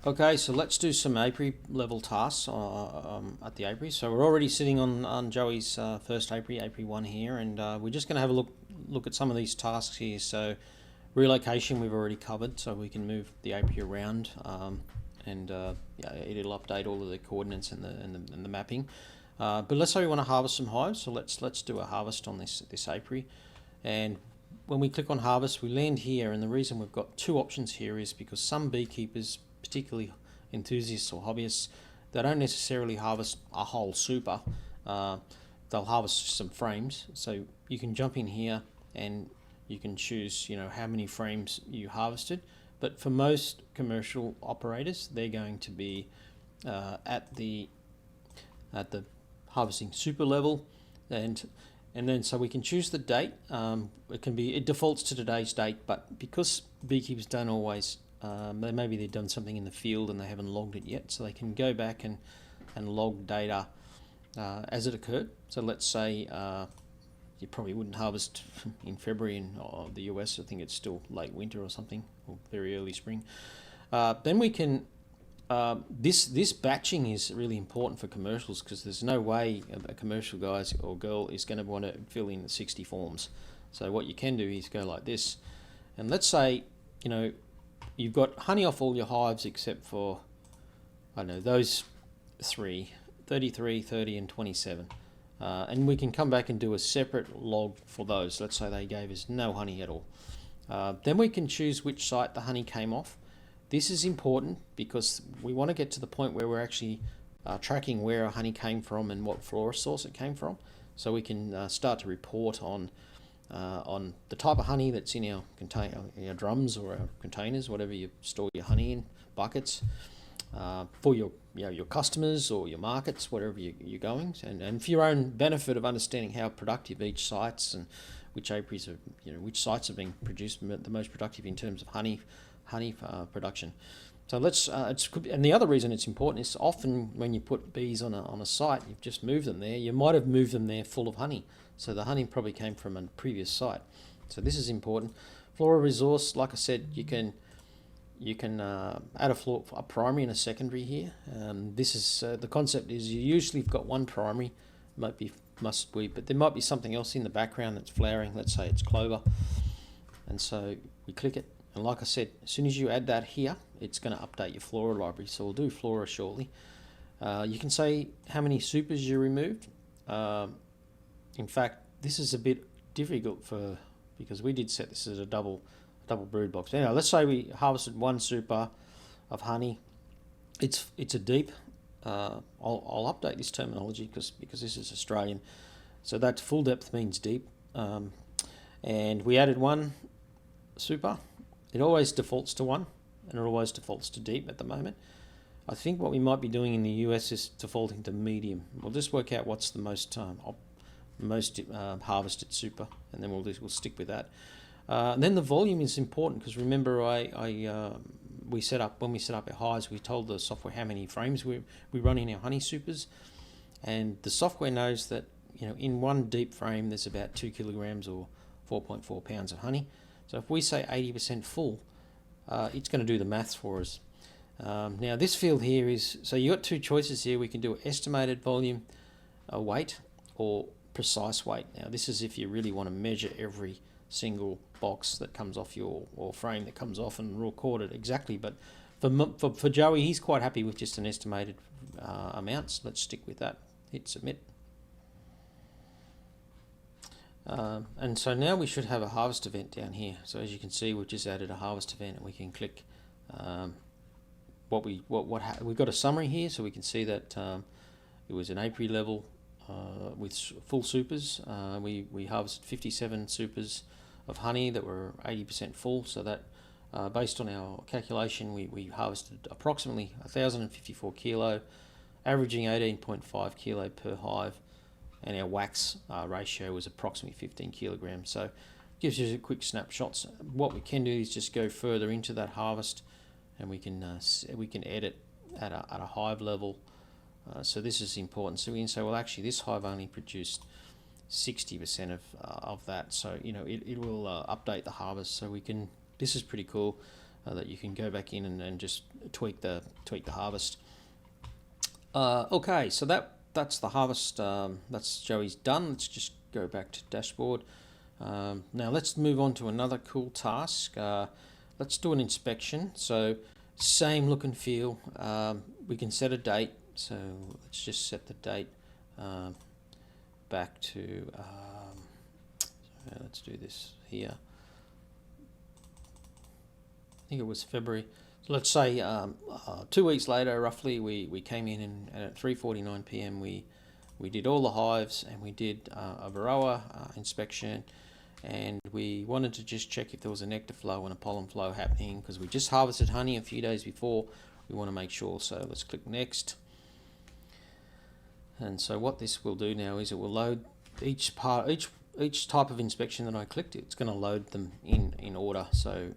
Okay, so let's do some apiary level tasks at the apiary. So we're already sitting on Joey's first apiary, apiary 1 here, and we're just going to have a look at some of these tasks here. So relocation we've already covered, so we can move the apiary around, and yeah, it'll update all of the coordinates and the mapping. But let's say we want to harvest some hives, so let's do a harvest on this apiary. And when we click on harvest, we land here, and the reason we've got two options here is because some beekeepers, particularly enthusiasts or hobbyists, they don't necessarily harvest a whole super. They'll harvest some frames. So you can jump in here and you can choose, how many frames you harvested. But for most commercial operators, they're going to be at the harvesting super level, and then so we can choose the date. It defaults to today's date, but because beekeepers don't always, maybe they've done something in the field and they haven't logged it yet, so they can go back and log data as it occurred. So let's say you probably wouldn't harvest in February in the US. I think it's still late winter or something, or very early spring. Then we can. This batching is really important for commercials, because there's no way a commercial guy or girl is going to want to fill in 60 forms. So what you can do is go like this, and let's say you've got honey off all your hives except for, I don't know, those 33, 30 and 27, and we can come back and do a separate log for those. Let's say they gave us no honey at all. Then we can choose which site the honey came off. This is important because we want to get to the point where we're actually tracking where our honey came from and what flora source it came from, so we can start to report on the type of honey that's in our our drums or our containers, whatever you store your honey in, buckets, for your customers or your markets, wherever you're going, and for your own benefit of understanding how productive each site's and which apiaries are, which sites are being produced the most productive in terms of honey production. So and the other reason it's important is often when you put bees on a site, you've just moved them there. You might have moved them there full of honey, so the honey probably came from a previous site. So this is important. Flora resource, like I said, you can add a primary and a secondary here. This is the concept is you usually have got one primary, mustweed, but there might be something else in the background that's flowering. Let's say it's clover, and so we click it. And like I said, as soon as you add that here, it's going to update your flora library. So we'll do flora shortly. You can say how many supers you removed. In fact, this is a bit difficult because we did set this as a double brood box. Anyway, let's say we harvested one super of honey. It's a deep. I'll update this terminology because this is Australian. So that full depth means deep. And we added one super. It always defaults to 1, and it always defaults to deep at the moment. I think what we might be doing in the US is defaulting to medium. We'll just work out what's the most harvested super, and then we'll stick with that. And then the volume is important, because remember when we set up our hives, we told the software how many frames we run in our honey supers, and the software knows that in one deep frame there's about 2 kilograms or 4.4 pounds of honey. So if we say 80% full, it's going to do the maths for us. Now this field here is, so you got two choices here. We can do estimated volume, weight, or precise weight. Now this is if you really want to measure every single box that comes off or frame that comes off and record it exactly. But for Joey, he's quite happy with just an estimated amount. So let's stick with that. Hit submit. And so now we should have a harvest event down here. So as you can see, we've just added a harvest event, and we can click we've got a summary here, so we can see that it was an apiary level with full supers. We harvested 57 supers of honey that were 80% full. So that based on our calculation, we harvested approximately 1,054 kilo, averaging 18.5 kilo per hive. And our wax ratio was approximately 15 kilograms. So it gives you a quick snapshot. What we can do is just go further into that harvest, and we can edit at a hive level. So this is important. So we can say, well, actually, this hive only produced 60% of that. So it will update the harvest. So we can. This is pretty cool. that you can go back in and just tweak the harvest. Okay, so that's the harvest. That's Joey's done. Let's just go back to dashboard. Now let's move on to another cool task. Let's do an inspection. So same look and feel. We can set a date. So let's just set the date back to. Let's do this here. I think it was February. So let's say 2 weeks later, roughly, we came in and at 3:49 p.m. we did all the hives and we did a varroa inspection, and we wanted to just check if there was a nectar flow and a pollen flow happening because we just harvested honey a few days before. We want to make sure. So let's click next. And so what this will do now is it will load each type of inspection that I clicked. It's going to load them in order. So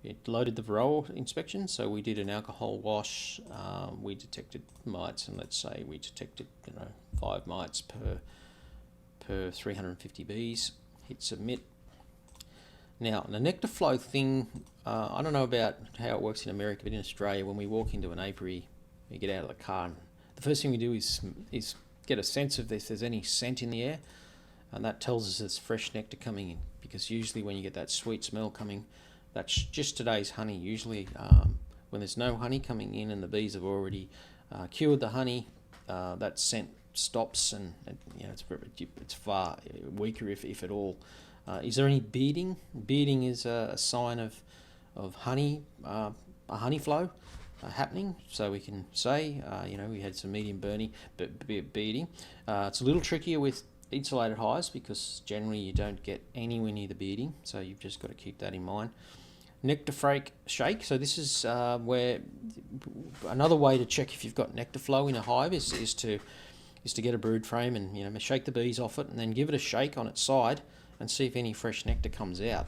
it loaded the varroa inspection. So we did an alcohol wash. We detected mites, and let's say we detected 5 mites per 350 bees. Hit submit. Now the nectar flow thing, I don't know about how it works in America, but in Australia, when we walk into an apiary, we get out of the car, and the first thing we do is get a sense of if there's any scent in the air, and that tells us there's fresh nectar coming in, because usually when you get that sweet smell coming, that's just today's honey. Usually when there's no honey coming in and the bees have already cured the honey, that scent stops, and it's far weaker if at all. Is there any beading? Beading is a sign of honey, a honey flow happening. So we can say, we had some medium beading. It's a little trickier with insulated hives because generally you don't get anywhere near the beading. So you've just got to keep that in mind. Nectar flake shake. So this is where another way to check if you've got nectar flow in a hive is to get a brood frame and shake the bees off it and then give it a shake on its side and see if any fresh nectar comes out.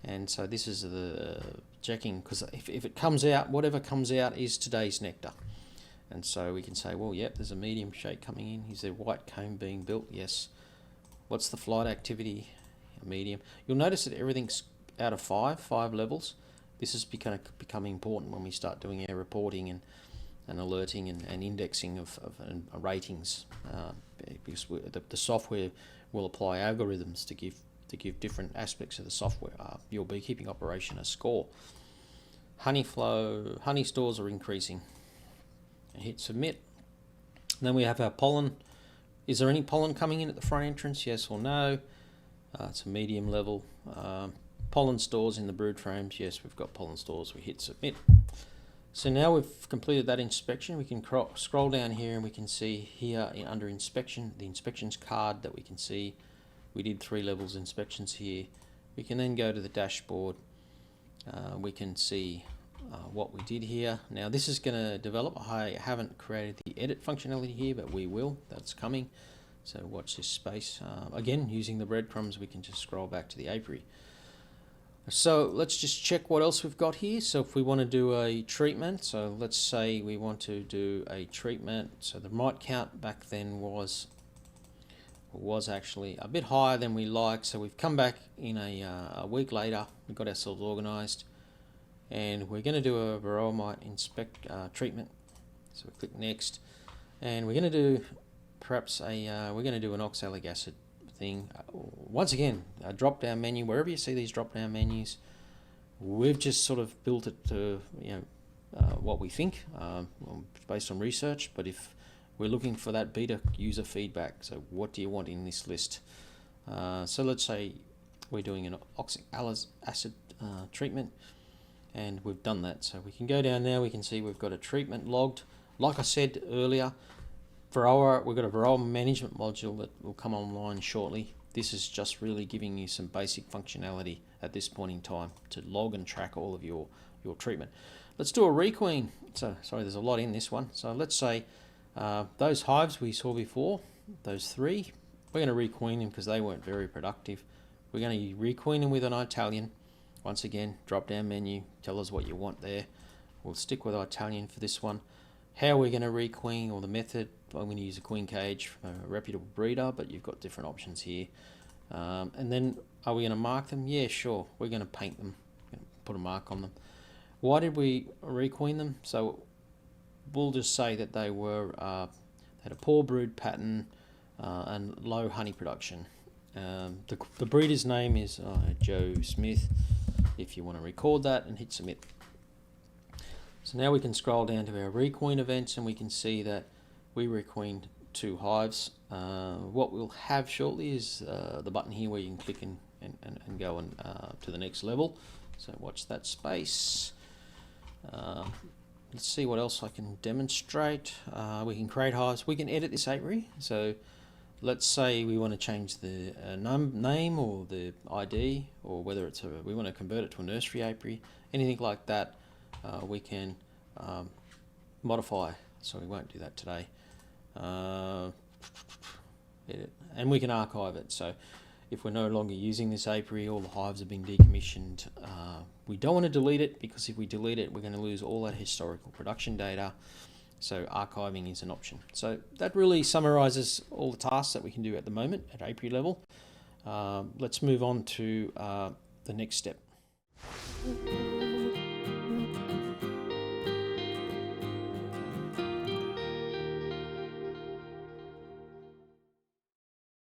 And so this is the checking, because if it comes out, whatever comes out is today's nectar. And so we can say, well, yep, there's a medium shake coming in. Is there white comb being built? Yes. What's the flight activity? A medium. You'll notice that everything's out of five levels. This is becoming important when we start doing our reporting and alerting and indexing of ratings, because the software will apply algorithms to give different aspects of the software, your beekeeping operation, a score. Honey flow, honey stores are increasing. And hit submit. And then we have our pollen. Is there any pollen coming in at the front entrance? Yes or no? It's a medium level. Pollen stores in the brood frames. Yes, we've got pollen stores. We hit submit. So now we've completed that inspection. We can scroll down here and we can see here under inspection, the inspections card that we can see. We did 3 levels inspections here. We can then go to the dashboard. We can see what we did here. Now this is going to develop. I haven't created the edit functionality here, but we will. That's coming. So watch this space. Again, using the breadcrumbs, we can just scroll back to the apiary. So let's just check what else we've got here. So if we want to do a treatment, so let's say we want to do a treatment. So the mite count back then was actually a bit higher than we like. So we've come back in a week later. We've got ourselves organised, and we're going to do a varroa mite treatment. So we click next, and we're going to do perhaps we're going to do an oxalic acid thing. Once again, a drop down menu. Wherever you see these drop down menus, we've just sort of built it to what we think based on research. But if we're looking for that beta user feedback, so what do you want in this list? So let's say we're doing an oxalic acid treatment, and we've done that. So we can go down now. We can see we've got a treatment logged. Like I said earlier, we've got a varroa management module that will come online shortly. This is just really giving you some basic functionality at this point in time to log and track all of your treatment. Let's do a requeen. So sorry, there's a lot in this one. So let's say those hives we saw before, those 3, we're going to requeen them because they weren't very productive. We're going to requeen them with an Italian. Once again, drop down menu, tell us what you want there. We'll stick with Italian for this one. How we're going to requeen, or the method, I'm going to use a queen cage from a reputable breeder, but you've got different options here. And then are we going to mark them? Yeah, sure. We're going to paint them, put a mark on them. Why did we requeen them? So we'll just say that they were had a poor brood pattern and low honey production. The breeder's name is Joe Smith, if you want to record that, and hit submit. So now we can scroll down to our requeen events, and we can see that we requeened 2 hives. What we'll have shortly is the button here where you can click and go to the next level. So watch that space. Let's see what else I can demonstrate. We can create hives. We can edit this apiary. So let's say we want to change the name or the ID, or whether it's we want to convert it to a nursery apiary, anything like that. We can modify. So we won't do that today. Edit. And we can archive it. So if we're no longer using this apiary, all the hives have been decommissioned. We don't want to delete it, because if we delete it, we're going to lose all that historical production data. So archiving is an option. So that really summarizes all the tasks that we can do at the moment at apiary level. Let's move on to the next step.